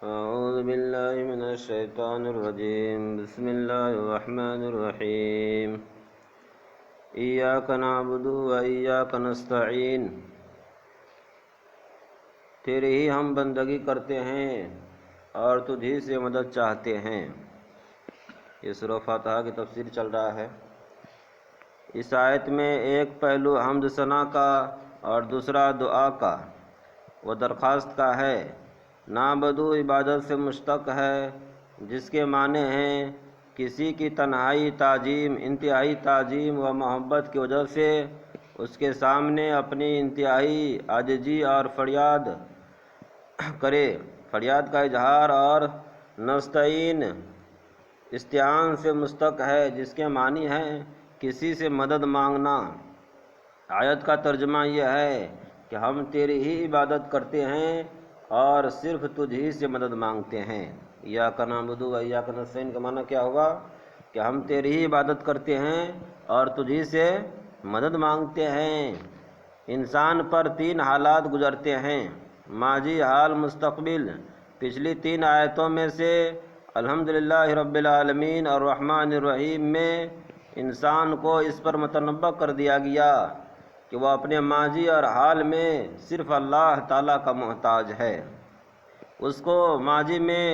اعوذ باللہ من الشیطان الرجیم بسم اللہ الرحمن الرحیم ایاک نعبد و ایاک نستعین تیری ہی ہم بندگی کرتے ہیں اور تجھ ہی سے مدد چاہتے ہیں۔ یہ سورہ فاتحہ کی تفسیر چل رہا ہے۔ اس آیت میں ایک پہلو حمد ثنا کا اور دوسرا دعا کا و درخواست کا ہے۔ نعبدو عبادت سے مشتق ہے، جس کے معنی ہیں کسی کی تنہائی تعظیم، انتہائی تعظیم و محبت کی وجہ سے اس کے سامنے اپنی انتہائی عاجزی اور فریاد کرے، فریاد کا اظہار، اور نستعین استعان سے مشتق ہے، جس کے معنی ہے کسی سے مدد مانگنا۔ آیت کا ترجمہ یہ ہے کہ ہم تیری ہی عبادت کرتے ہیں اور صرف تجھ ہی سے مدد مانگتے ہیں۔ ایاک نعبد و ایاک نستعین کا معنی کیا ہوگا کہ ہم تیری ہی عبادت کرتے ہیں اور تجھ ہی سے مدد مانگتے ہیں۔ انسان پر تین حالات گزرتے ہیں: ماضی، حال، مستقبل۔ پچھلی تین آیتوں میں سے الحمدللہ رب العالمین اور الرحمن الرحیم میں انسان کو اس پر متنبہ کر دیا گیا کہ وہ اپنے ماضی اور حال میں صرف اللہ تعالیٰ کا محتاج ہے۔ اس کو ماضی میں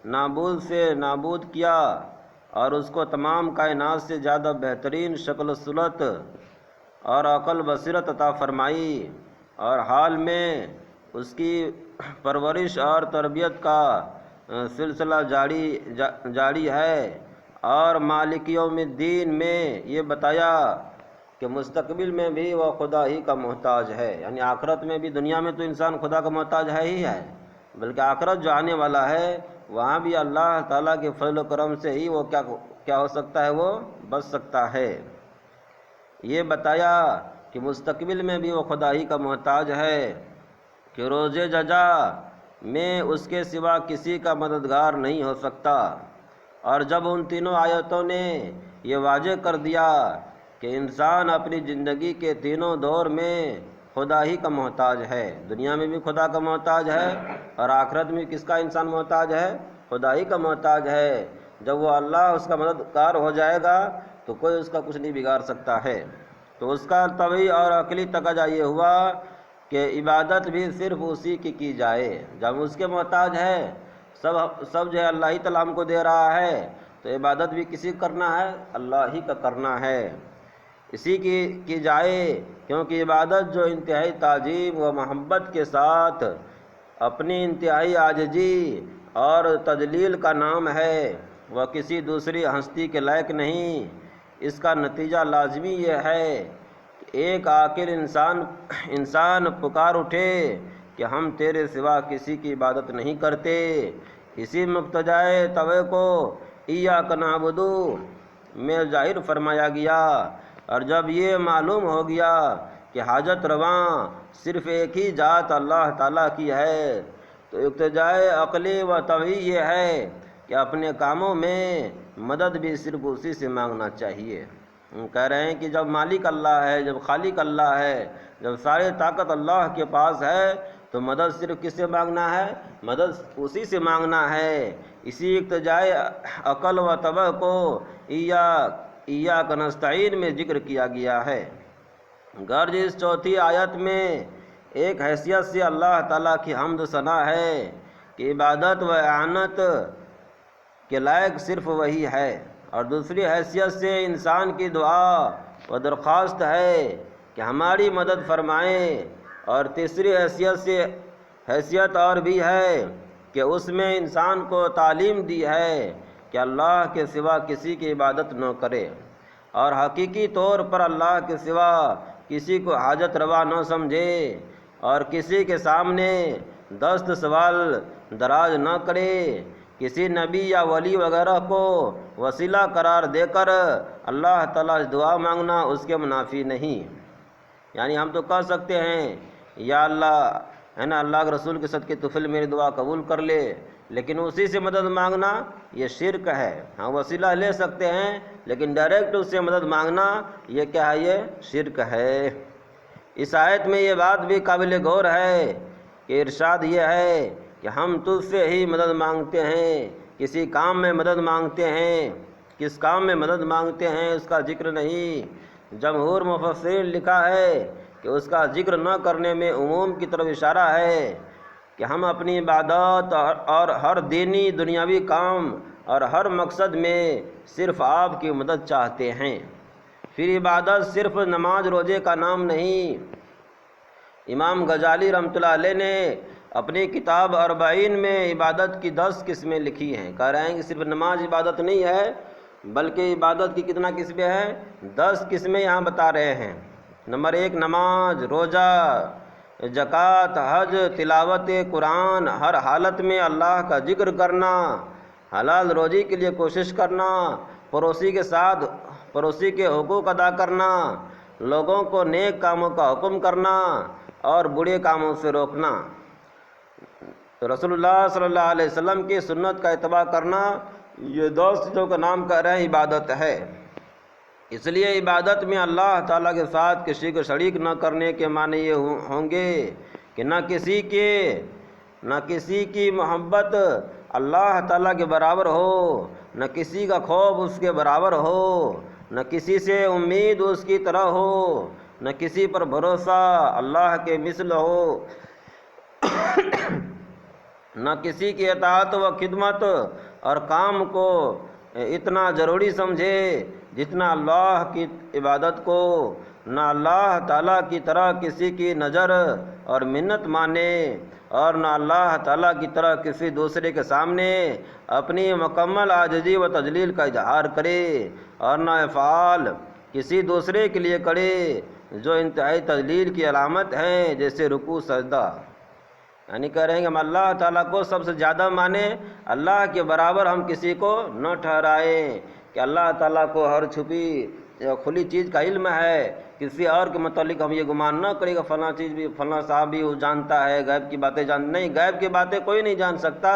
نابود سے نابود کیا اور اس کو تمام کائنات سے زیادہ بہترین شکل و صورت اور عقل بصیرت عطا فرمائی، اور حال میں اس کی پرورش اور تربیت کا سلسلہ جاری ہے، اور مالک یوم الدین میں یہ بتایا کہ مستقبل میں بھی وہ خدا ہی کا محتاج ہے۔ یعنی آخرت میں بھی، دنیا میں تو انسان خدا کا محتاج ہے ہی ہے، بلکہ آخرت جو آنے والا ہے وہاں بھی اللہ تعالیٰ کے فضل و کرم سے ہی وہ کیا ہو سکتا ہے، وہ بچ سکتا ہے۔ یہ بتایا کہ مستقبل میں بھی وہ خدا ہی کا محتاج ہے، کہ روز جزا میں اس کے سوا کسی کا مددگار نہیں ہو سکتا۔ اور جب ان تینوں آیتوں نے یہ واضح کر دیا کہ انسان اپنی زندگی کے تینوں دور میں خدا ہی کا محتاج ہے، دنیا میں بھی خدا کا محتاج ہے اور آخرت میں کس کا انسان محتاج ہے؟ خدا ہی کا محتاج ہے۔ جب وہ اللہ اس کا مددگار ہو جائے گا تو کوئی اس کا کچھ نہیں بگاڑ سکتا ہے۔ تو اس کا طبعی اور عقلی تقاضا یہ ہوا کہ عبادت بھی صرف اسی کی جائے۔ جب اس کے محتاج ہے، سب جو ہے اللہ ہی تعالیٰ ہم کو دے رہا ہے، تو عبادت بھی کسی کا کرنا ہے؟ اللہ ہی کا کرنا ہے، اسی کی جائے، کیونکہ عبادت جو انتہائی تعظیم و محبت کے ساتھ اپنی انتہائی عاجزی اور تذلیل کا نام ہے، وہ کسی دوسری ہستی کے لائق نہیں۔ اس کا نتیجہ لازمی یہ ہے کہ ایک عاقل انسان پکار اٹھے کہ ہم تیرے سوا کسی کی عبادت نہیں کرتے۔ اسی مقتضائے توحید کو ایاک نعبد میں ظاہر فرمایا گیا، اور جب یہ معلوم ہو گیا کہ حاجت رواں صرف ایک ہی ذات اللہ تعالیٰ کی ہے، تو اقتضائے عقلی و طبعی یہ ہے کہ اپنے کاموں میں مدد بھی صرف اسی سے مانگنا چاہیے۔ ہم کہہ رہے ہیں کہ جب مالک اللہ ہے، جب خالق اللہ ہے، جب ساری طاقت اللہ کے پاس ہے، تو مدد صرف کس سے مانگنا ہے؟ مدد اسی سے مانگنا ہے۔ اسی اقتضائے عقل و طبع کو ایاک نستعین میں ذکر کیا گیا ہے۔ غرض اس چوتھی آیت میں ایک حیثیت سے اللہ تعالیٰ کی حمد ثنا ہے کہ عبادت و اعانت کے لائق صرف وہی ہے، اور دوسری حیثیت سے انسان کی دعا و درخواست ہے کہ ہماری مدد فرمائیں، اور تیسری حیثیت اور بھی ہے کہ اس میں انسان کو تعلیم دی ہے کہ اللہ کے سوا کسی کی عبادت نہ کرے، اور حقیقی طور پر اللہ کے سوا کسی کو حاجت روا نہ سمجھے، اور کسی کے سامنے دست سوال دراز نہ کرے۔ کسی نبی یا ولی وغیرہ کو وسیلہ قرار دے کر اللہ تعالیٰ سے دعا مانگنا اس کے منافی نہیں۔ یعنی ہم تو کہہ سکتے ہیں یا اللہ، ہے نا، اللہ کے رسول کے صدقے طفل میری دعا قبول کر لے، لیکن اسی سے مدد مانگنا یہ شرک ہے۔ ہاں وسیلہ لے سکتے ہیں، لیکن ڈائریکٹ اس سے مدد مانگنا یہ کیا ہے؟ یہ شرک ہے۔ اس آیت میں یہ بات بھی قابل غور ہے کہ ارشاد یہ ہے کہ ہم تجھ سے ہی مدد مانگتے ہیں، کسی کام میں مدد مانگتے ہیں، کس کام میں مدد مانگتے ہیں اس کا ذکر نہیں۔ جمہور مفسرین لکھا ہے کہ اس کا ذکر نہ کرنے میں عموم کی طرف اشارہ ہے کہ ہم اپنی عبادات اور ہر دینی دنیاوی کام اور ہر مقصد میں صرف آپ کی مدد چاہتے ہیں۔ پھر عبادت صرف نماز روزے کا نام نہیں۔ امام غزالی رحمۃ اللہ علیہ نے اپنی کتاب اربعین میں عبادت کی 10 قسمیں لکھی ہیں۔ کہہ رہے ہیں کہ صرف نماز عبادت نہیں ہے بلکہ عبادت کی کتنا قسمیں ہیں؟ 10 قسمیں یہاں بتا رہے ہیں۔ نمبر 1 نماز، روزہ، زکوٰۃ، حج، تلاوت قرآن، ہر حالت میں اللہ کا ذکر کرنا، حلال روزی کے لیے کوشش کرنا، پڑوسی کے حقوق ادا کرنا، لوگوں کو نیک کاموں کا حکم کرنا اور برے کاموں سے روکنا، رسول اللہ صلی اللہ علیہ وسلم کی سنت کا اتباع کرنا، یہ 10 چیزوں کا نام کہہ رہے ہیں عبادت ہے۔ اس لیے عبادت میں اللہ تعالیٰ کے ساتھ کسی کو شریک نہ کرنے کے معنی یہ ہوں گے کہ نہ کسی کی محبت اللہ تعالیٰ کے برابر ہو، نہ کسی کا خوف اس کے برابر ہو، نہ کسی سے امید اس کی طرح ہو، نہ کسی پر بھروسہ اللہ کے مثل ہو، نہ کسی کی اطاعت و خدمت اور کام کو اتنا ضروری سمجھے جتنا اللہ کی عبادت کو، نہ اللہ تعالیٰ کی طرح کسی کی نظر اور منت مانے، اور نہ اللہ تعالیٰ کی طرح کسی دوسرے کے سامنے اپنی مکمل عاجزی و تذلیل کا اظہار کرے، اور نہ افعال کسی دوسرے کے لیے کرے جو انتہائی تذلیل کی علامت ہیں، جیسے رکوع سجدہ۔ یعنی کہہ رہے ہیں کہ ہم اللہ تعالیٰ کو سب سے زیادہ مانیں، اللہ کے برابر ہم کسی کو نہ ٹھہرائیں، کہ اللہ تعالیٰ کو ہر چھپی یا کھلی چیز کا علم ہے، کسی اور کے متعلق ہم یہ گمان نہ کریں کہ فلاں چیز بھی فلاں صاحب بھی وہ جانتا ہے، غیب کی باتیں نہیں، غیب کی باتیں کوئی نہیں جان سکتا،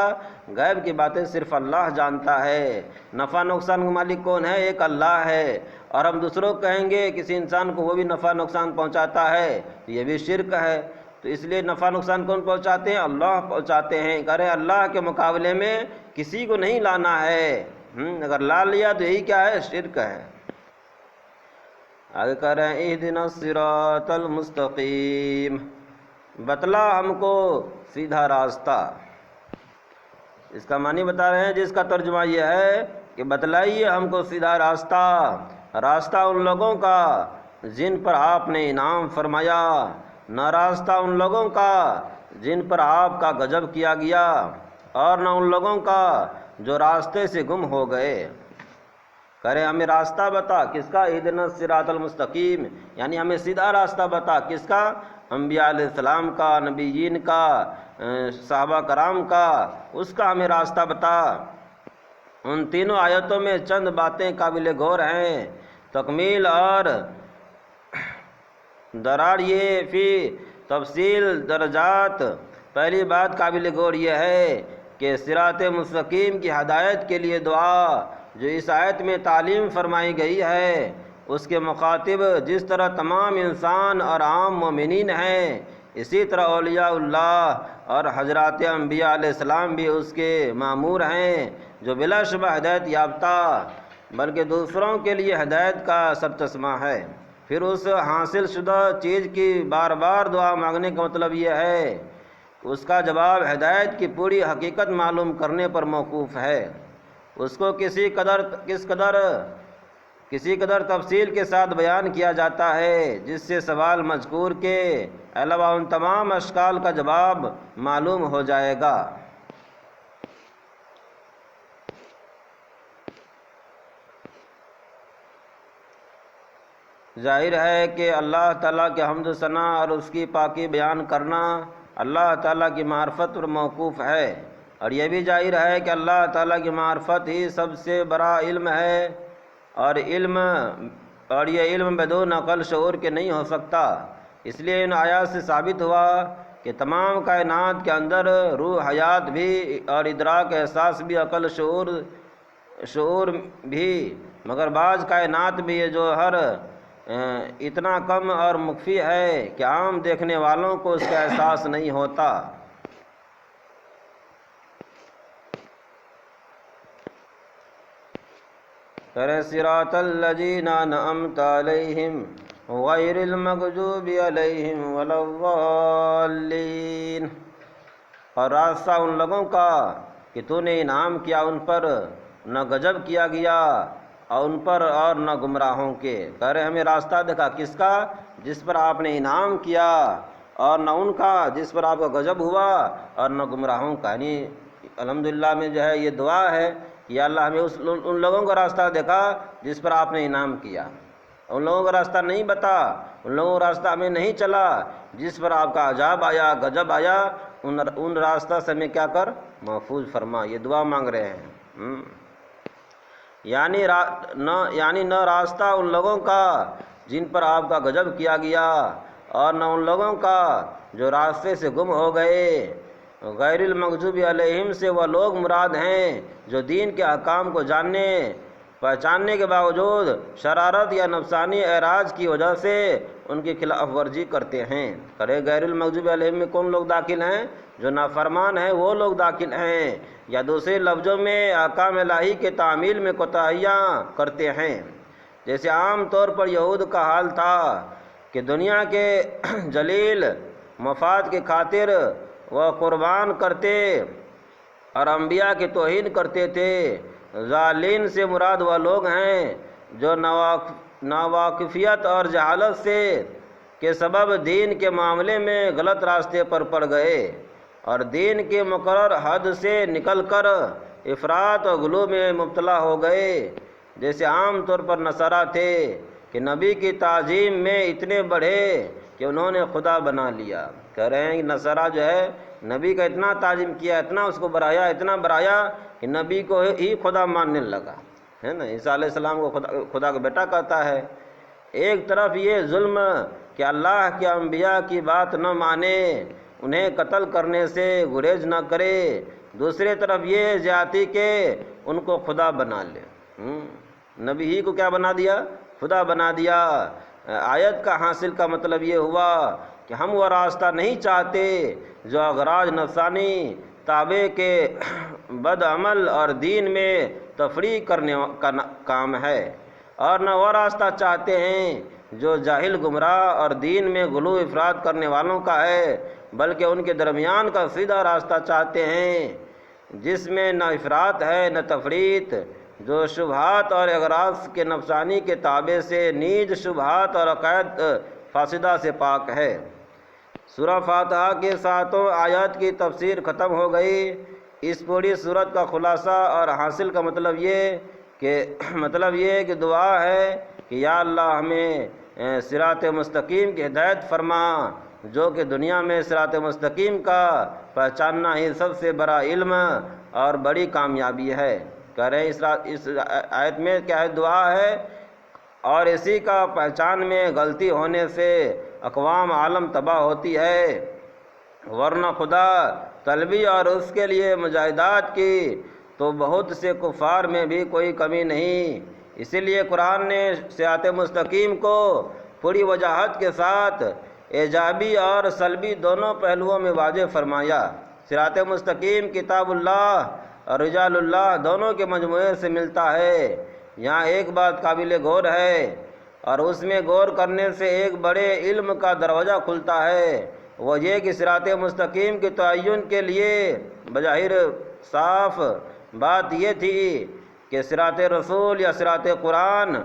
غیب کی باتیں صرف اللہ جانتا ہے۔ نفع نقصان کا مالک کون ہے؟ ایک اللہ ہے، اور ہم دوسروں کو کہیں گے کسی انسان کو وہ بھی نفع نقصان پہنچاتا ہے تو یہ بھی شرک ہے۔ تو اس لیے نفع نقصان کون پہنچاتے ہیں؟ اللہ پہنچاتے ہیں۔ کہہ رہے ہیں اللہ کے مقابلے میں کسی کو نہیں لانا ہے، اگر لا لیا تو یہی کیا ہے؟ شرک ہے۔ آگے کہہ رہے ہیں اہدنا الصراط المستقیم، بتلا ہم کو سیدھا راستہ۔ اس کا معنی بتا رہے ہیں جس کا ترجمہ یہ ہے کہ بتلائیے ہم کو سیدھا راستہ، راستہ ان لوگوں کا جن پر آپ نے انعام فرمایا، نہ راستہ ان لوگوں کا جن پر آپ کا غضب کیا گیا، اور نہ ان لوگوں کا جو راستے سے گم ہو گئے۔ کہہ رہے ہمیں راستہ بتا، کس کا؟ اہدنا الصراط المستقیم، یعنی ہمیں سیدھا راستہ بتا، کس کا؟ انبیاء علیہ السلام کا، نبیین کا، صحابہ کرام کا، اس کا ہمیں راستہ بتا۔ ان تینوں آیتوں میں چند باتیں قابل غور ہیں، تکمیل اور درار یہ فی تفصیل درجات۔ پہلی بات قابل غور یہ ہے کہ صراط مستقیم کی ہدایت کے لیے دعا جو اس آیت میں تعلیم فرمائی گئی ہے، اس کے مخاطب جس طرح تمام انسان اور عام مومنین ہیں، اسی طرح اولیاء اللہ اور حضرات انبیاء علیہ السلام بھی اس کے مامور ہیں، جو بلا شبہ ہدایت یافتہ بلکہ دوسروں کے لیے ہدایت کا سرچشمہ ہے۔ پھر اس حاصل شدہ چیز کی بار بار دعا مانگنے کا مطلب یہ ہے کہ اس کا جواب ہدایت کی پوری حقیقت معلوم کرنے پر موقوف ہے، اس کو کسی قدر تفصیل کے ساتھ بیان کیا جاتا ہے جس سے سوال مذکور کے علاوہ ان تمام اشکال کا جواب معلوم ہو جائے گا۔ ظاہر ہے کہ اللہ تعالیٰ کے حمد و ثنا اور اس کی پاکی بیان کرنا اللہ تعالیٰ کی معرفت پر موقوف ہے، اور یہ بھی ظاہر ہے کہ اللہ تعالیٰ کی معرفت ہی سب سے بڑا علم ہے، اور یہ علم بدون عقل شعور کے نہیں ہو سکتا۔ اس لیے ان آیات سے ثابت ہوا کہ تمام کائنات کے اندر روح حیات بھی اور ادراک احساس بھی، عقل شعور بھی، مگر بعض کائنات بھی ہے جو اتنا کم اور مخفی ہے کہ عام دیکھنے والوں کو اس کا احساس نہیں ہوتا۔ کرے صراط الذین انعمت علیہم غیر المغضوب علیہم ولا الضالین، اور راستہ ان لوگوں کا کہ تو نے انعام کیا ان پر، نہ غضب کیا گیا اور ان پر اور نہ گمراہوں کے۔ کہہ رہے ہمیں راستہ دکھا، کس کا؟ جس پر آپ نے انعام کیا، اور نہ ان کا جس پر آپ کا غضب ہوا، اور نہ گمراہوں کا۔ یعنی الحمدللہ میں جو ہے یہ دعا ہے کہ یا اللہ ہمیں ان لوگوں کا راستہ دکھا جس پر آپ نے انعام کیا، ان لوگوں کا راستہ نہیں بتا، ان لوگوں کا راستہ ہمیں نہیں چلا جس پر آپ کا عذاب آیا، غضب آیا، ان راستہ سے ہمیں کیا کر؟ محفوظ فرما۔ یہ دعا مانگ رہے ہیں۔ یعنی نہ راستہ ان لوگوں کا جن پر آپ کا غضب کیا گیا، اور نہ ان لوگوں کا جو راستے سے گم ہو گئے۔ غیر المغضوب علیہم سے وہ لوگ مراد ہیں جو دین کے احکام کو جاننے پہچاننے کے باوجود شرارت یا نفسانی اعراض کی وجہ سے ان کی خلاف ورزی کرتے ہیں۔ کرے غیر المغضوب علیہم میں کون لوگ داخل ہیں؟ جو نافرمان ہیں وہ لوگ داخل ہیں، یا دوسرے لفظوں میں احکام الہی کے تعمیل میں کوتاہیاں کرتے ہیں۔ جیسے عام طور پر یہود کا حال تھا کہ دنیا کے جلیل مفاد کی خاطر وہ قربان کرتے اور انبیاء کی توہین کرتے تھے۔ ضالین سے مراد وہ لوگ ہیں جو ناواقفیت اور جہالت سے کے سبب دین کے معاملے میں غلط راستے پر پڑ گئے اور دین کے مقرر حد سے نکل کر افراط و غلو میں مبتلا ہو گئے۔ جیسے عام طور پر نصارہ تھے کہ نبی کی تعظیم میں اتنے بڑھے کہ انہوں نے خدا بنا لیا۔ کہہ رہے ہیں کہ نصارہ جو ہے نبی کا اتنا تعظیم کیا، اتنا اس کو بڑھایا، اتنا بڑھایا کہ نبی کو ہی خدا ماننے لگا، ہے نا۔ عیسیٰ علیہ السلام کو خدا کا بیٹا کہتا ہے۔ ایک طرف یہ ظلم کہ اللہ کے انبیاء کی بات نہ مانے، انہیں قتل کرنے سے گریز نہ کرے، دوسری طرف یہ زیادتی کہ ان کو خدا بنا لے۔ نبی ہی کو کیا بنا دیا؟ خدا بنا دیا۔ آیت کا حاصل کا مطلب یہ ہوا کہ ہم وہ راستہ نہیں چاہتے جو اغراض نفسانی تابع کے بد عمل اور دین میں تفریق کرنے کا کام ہے، اور نہ وہ راستہ چاہتے ہیں جو جاہل گمراہ اور دین میں غلو افراط کرنے والوں کا ہے، بلکہ ان کے درمیان کا سیدھا راستہ چاہتے ہیں جس میں نہ افراط ہے نہ تفریط، جو شبہات اور اغراض کے نفسانی کے تابع سے نیز شبہات اور عقائد فاسدہ سے پاک ہے۔ سورہ فاتحہ کے 7 آیات کی تفسیر ختم ہو گئی۔ اس پوری سورت کا خلاصہ اور حاصل کا مطلب یہ کہ دعا ہے کہ یا اللہ ہمیں صراط مستقیم کی ہدایت فرما، جو کہ دنیا میں صراط مستقیم کا پہچاننا ہی سب سے بڑا علم اور بڑی کامیابی ہے۔ کہہ رہے ہیں اس آیت میں کیا ہے؟ دعا ہے، اور اسی کا پہچان میں غلطی ہونے سے اقوام عالم تباہ ہوتی ہے، ورنہ خدا طلبی اور اس کے لیے مجاہدات کی تو بہت سے کفار میں بھی کوئی کمی نہیں۔ اسی لیے قرآن نے صراط مستقیم کو پوری وضاحت کے ساتھ ایجابی اور سلبی دونوں پہلوؤں میں واضح فرمایا۔ صراط مستقیم کتاب اللہ اور رجال اللہ دونوں کے مجموعے سے ملتا ہے۔ یہاں ایک بات قابل غور ہے، اور اس میں غور کرنے سے ایک بڑے علم کا دروازہ کھلتا ہے، وہ یہ کہ صراط مستقیم کے تعین کے لیے بظاہر صاف بات یہ تھی کہ صراط رسول یا صراط قرآن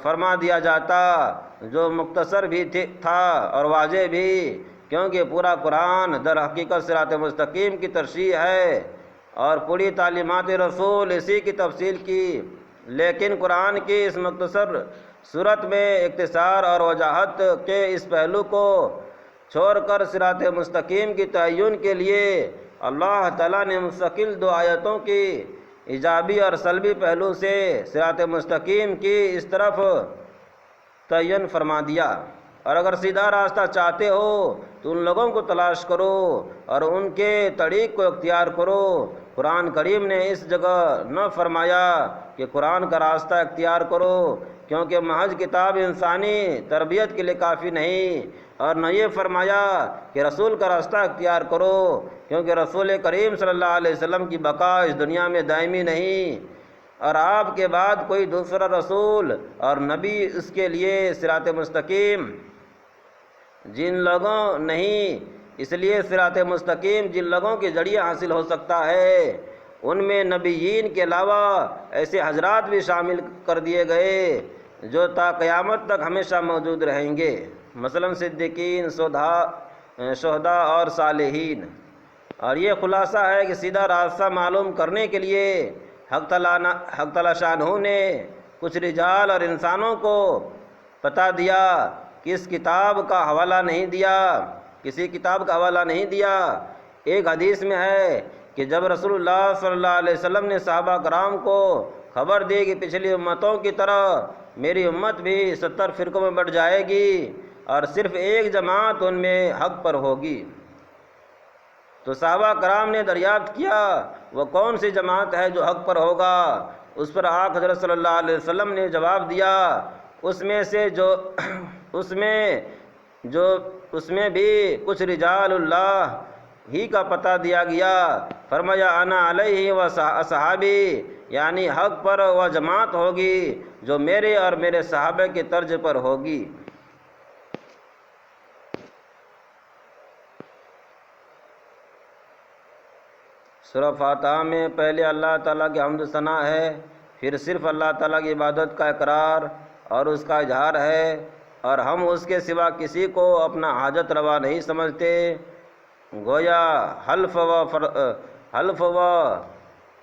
فرما دیا جاتا، جو مختصر بھی تھا اور واضح بھی، کیونکہ پورا قرآن در حقیقت صراط مستقیم کی تشریح ہے اور پوری تعلیمات رسول اسی کی تفصیل کی، لیکن قرآن کی اس مختصر صورت میں اختصار اور وضاحت کے اس پہلو کو چھوڑ کر صراط مستقیم کی تعین کے لیے اللہ تعالیٰ نے مستقل 2 آیتوں کی ایجابی اور سلبی پہلو سے صراط مستقیم کی اس طرف تعین فرما دیا۔ اور اگر سیدھا راستہ چاہتے ہو تو ان لوگوں کو تلاش کرو اور ان کے طریق کو اختیار کرو۔ قرآن کریم نے اس جگہ نہ فرمایا کہ قرآن کا راستہ اختیار کرو، کیونکہ محض کتاب انسانی تربیت کے لیے کافی نہیں، اور نہ یہ فرمایا کہ رسول کا راستہ اختیار کرو، کیونکہ رسول کریم صلی اللہ علیہ وسلم کی بقا اس دنیا میں دائمی نہیں۔ اور آپ کے بعد کوئی دوسرا رسول اور نبی اس کے لیے صراط مستقیم جن لوگوں نہیں اس لیے صراط مستقیم جن لوگوں کے ذریعے حاصل ہو سکتا ہے ان میں نبیین کے علاوہ ایسے حضرات بھی شامل کر دیے گئے جو تا قیامت تک ہمیشہ موجود رہیں گے، مثلا صدیقین، شہداء اور صالحین۔ اور یہ خلاصہ ہے کہ سیدھا راستہ معلوم کرنے کے لیے حق تعالیٰ شانہ نے کچھ رجال اور انسانوں کو بتا دیا، کس کتاب کا حوالہ نہیں دیا، کسی کتاب کا حوالہ نہیں دیا۔ ایک حدیث میں ہے کہ جب رسول اللہ صلی اللہ علیہ وسلم نے صحابہ کرام کو خبر دی کہ پچھلی امتوں کی طرح میری امت بھی 70 فرقوں میں بٹ جائے گی اور صرف ایک جماعت ان میں حق پر ہوگی، تو صحابہ کرام نے دریافت کیا وہ کون سی جماعت ہے جو حق پر ہوگا؟ اس پر آقا حضرت صلی اللہ علیہ وسلم نے جواب دیا، اس میں بھی کچھ رجال اللہ ہی کا پتہ دیا گیا۔ فرمایا انا علیہ و اصحابی، یعنی حق پر وہ جماعت ہوگی جو میرے اور میرے صحابہ کے طرز پر ہوگی۔ سورہ فاتحہ میں پہلے اللہ تعالیٰ کی حمد و ثنا ہے، پھر صرف اللہ تعالیٰ کی عبادت کا اقرار اور اس کا اظہار ہے، اور ہم اس کے سوا کسی کو اپنا حاجت روا نہیں سمجھتے۔ گویا حلف و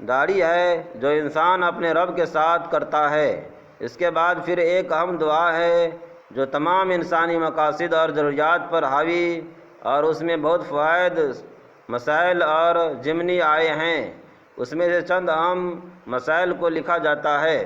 داڑھی ہے جو انسان اپنے رب کے ساتھ کرتا ہے۔ اس کے بعد پھر ایک اہم دعا ہے جو تمام انسانی مقاصد اور ضروریات پر حاوی، اور اس میں بہت فوائد، مسائل اور ضمنی آئے ہیں۔ اس میں سے چند اہم مسائل کو لکھا جاتا ہے۔